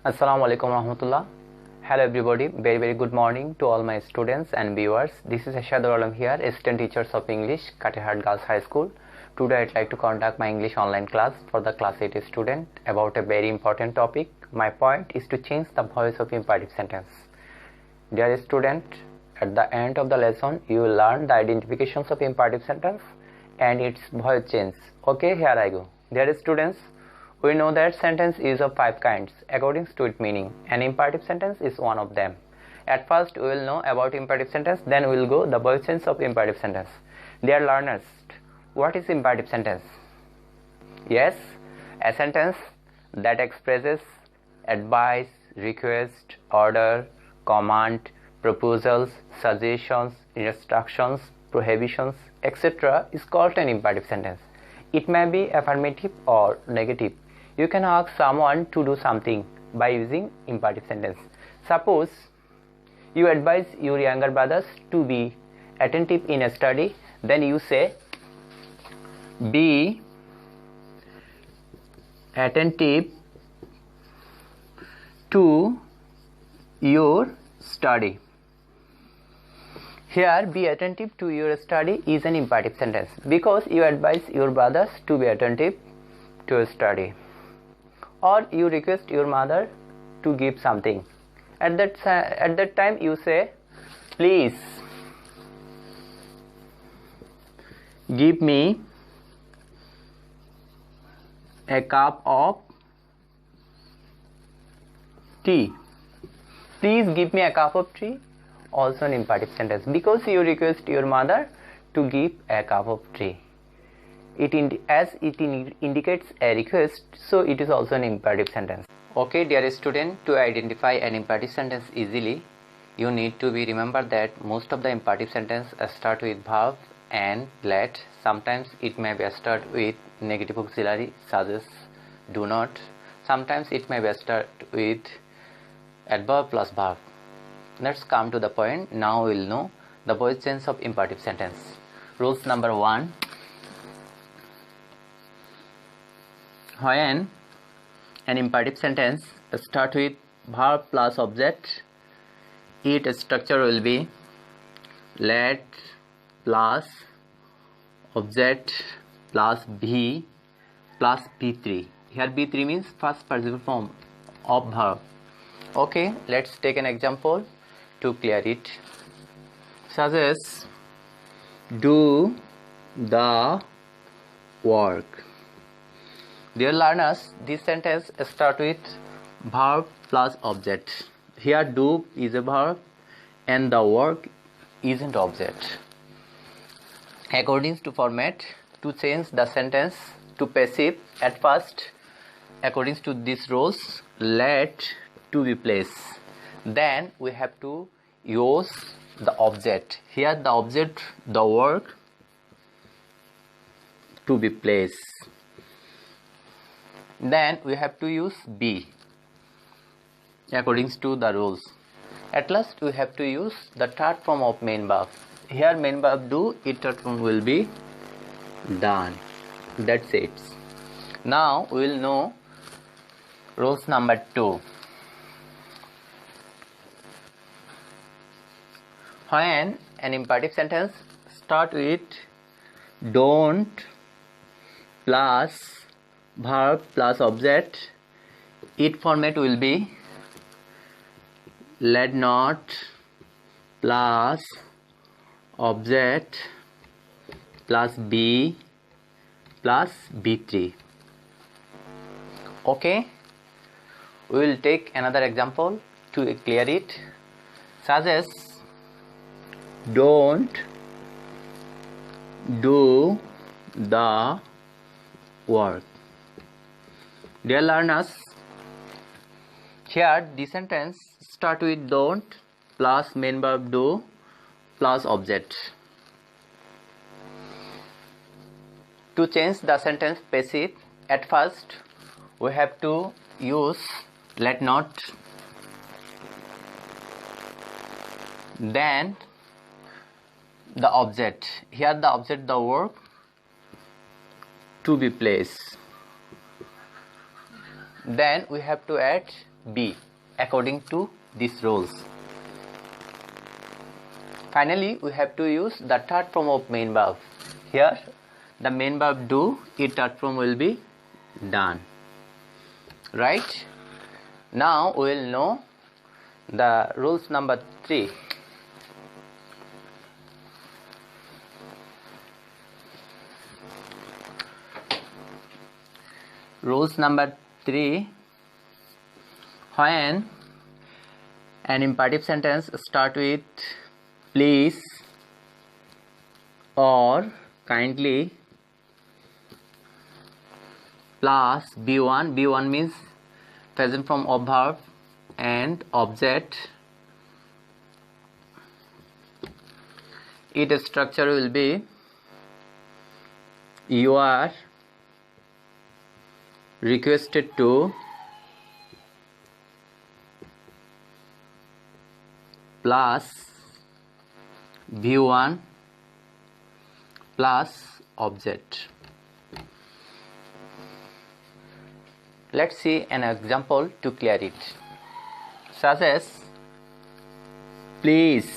Assalamu alaikum warahmatullah. Hello everybody, very good morning to all my students and viewers. This is Ashadur Alam here, assistant teachers of English, Katihar Girls High School. Today I'd like to conduct my English online class for the class 8 student about a very important topic. My point is to change the voice of imperative sentence. Dear student, at the end of the lesson you will learn the identifications of imperative sentence and its voice change. Okay, here I go. Dear students, we know that sentence is of 5 kinds according to its meaning, and imperative sentence is one of them. At first we will know about imperative sentence, then we will go the voice change of imperative sentence. Dear learners, what is imperative sentence? Yes, a sentence that expresses advice, request, order, command, proposals, suggestions, instructions, prohibitions, etc. is called an imperative sentence. It may be affirmative or negative. You can ask someone to do something by using imperative sentence. Suppose you advise your younger brothers to be attentive in a study, then you say, be attentive to your study. Here, be attentive to your study is an imperative sentence because you advise your brothers to be attentive to your study, or you request your mother to give something. At that time you say, please give me a cup of tea. Please give me a cup of tea, also an imperative sentence because you request your mother to give a cup of tea. As it indicates a request, so it is also an imperative sentence. Okay, dear student, to identify an imperative sentence easily, you need to remember that most of the imperative sentence start with verb and let. Sometimes it may be start with negative auxiliary such as do not. Sometimes it may be start with adverb plus verb. Let's come to the point. Now we will know the voice change of imperative sentence. Rules number 1. When an imperative sentence starts with verb plus object, its structure will be let plus object plus V plus B3. Here B3 means first participle form of verb. Okay, let's take an example to clear it. Such as do the work. Dear learners, this sentence starts with verb plus object. Here do is a verb and the work isn't object. According to format, to change the sentence to passive, at first, according to these rules, let to be placed. Then we have to use the object. Here the object, the work, to be placed. Then we have to use be according to the rules. At last we have to use the third form of main verb. Here main verb do, its third form will be done. That's it. Now we will know rules number 2. When an imperative sentence start with don't plus verb plus object, its format will be let not plus object plus be plus B3. Okay, we will take another example to clear it, such as don't do the work. Dear learners, here the sentence start with don't plus main verb do plus object. To change the sentence passive, at first we have to use let not, then the object. Here the object, the work, to be placed. Then we have to add B according to these rules. Finally, we have to use the third form of main verb. Here, the main verb do, its third form will be done. Right? Now, we will know the rules number 3. Rules number 3. When an imperative sentence start with please or kindly plus B1. B1 means present form of verb and object. Its structure will be you are requested to plus V1 plus object. Let's see an example to clear it. Such as please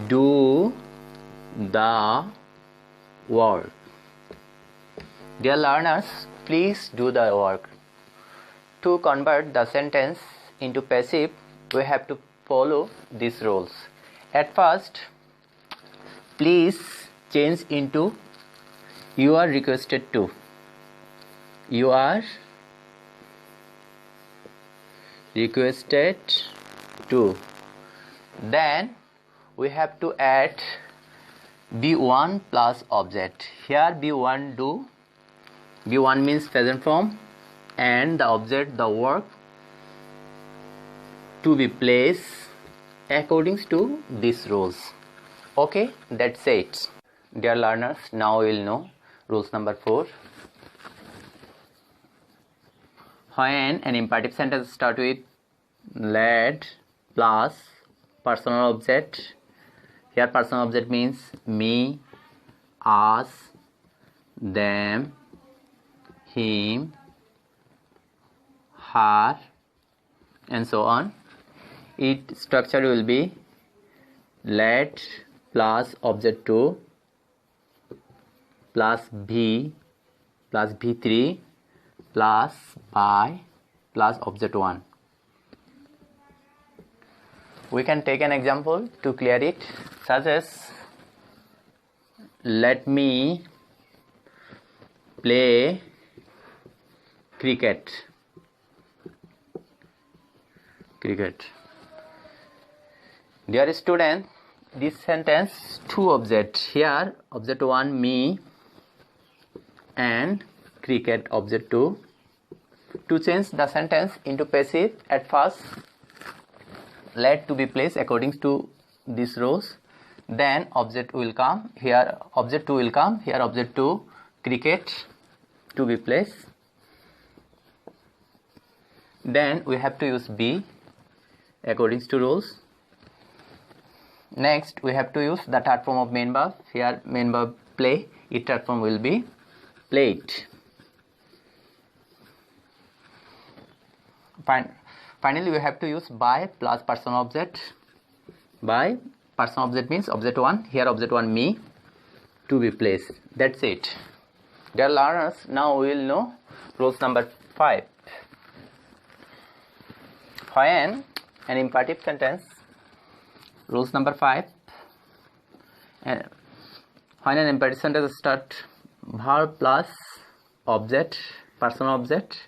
do the work. Dear learners, please do the work. To convert the sentence into passive, we have to follow these rules. At first, please change into you are requested to. You are requested to. Then we have to add B1 plus object. Here B1 do. B1 means present form and the object, the work, to be placed according to these rules. Okay, that's it. Dear learners, now we will know rules number 4. When an imperative sentence starts with let plus personal object. Here personal object means me, us, them, him, her, and so on. Its structure will be let plus object 2 plus V plus V3 plus by plus object 1. We can take an example to clear it, such as let me play cricket. Dear student, this sentence two objects. Here object 1 me and cricket object 2. To change the sentence into passive, at first let to be placed according to these rows. Then object will come. Here object 2 will come. Here object 2 cricket to be placed. Then we have to use B according to rules. Next we have to use the third form of main verb. Here main verb play, its third form will be played. Finally we have to use by plus person object. By person object means object 1, here object 1 me, to be placed. That's it. Dear learners, now we will know rules number 5. When an imperative sentence, rules number 5, when an imperative sentence start verb plus object, person object,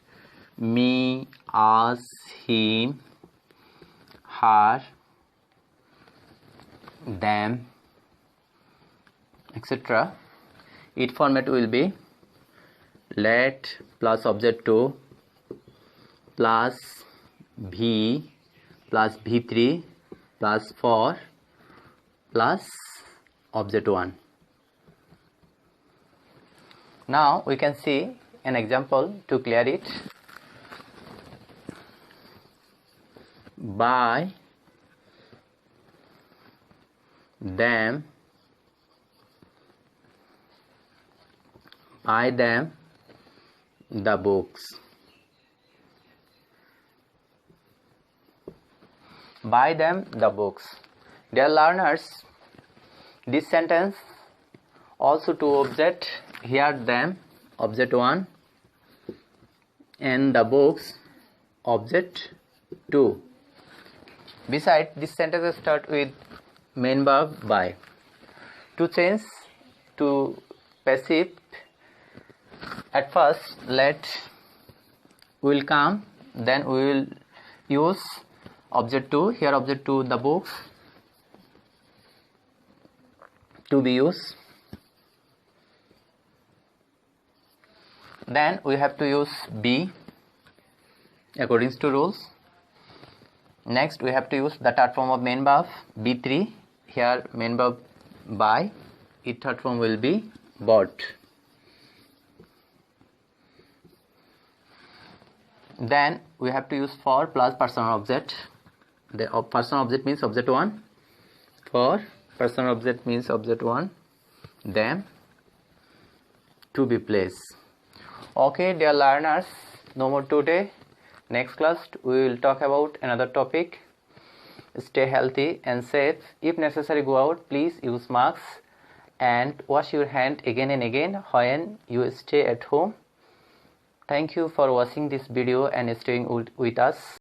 me, us, him, her, them, etc. Its format will be let plus object 2 plus V plus V3 plus 4 plus object 1. Now we can see an example to clear it. By them, the books. buy them the books. Dear learners, this sentence also two object, here them object 1 and the books object 2. Besides, this sentence start with main verb buy. To change to passive, at first let will come, then we will use object 2, here object 2 the books to be used. Then we have to use be according to rules. Next we have to use the third form of main verb B3, here main verb buy, its third form will be bought. Then we have to use for plus personal object. The personal object means object 1, for personal object means object 1, them to be placed. Okay dear learners, no more today. Next class we will talk about another topic. Stay healthy and safe. If necessary, go out, please use masks and wash your hand again and again when you stay at home. Thank you for watching this video and staying with us.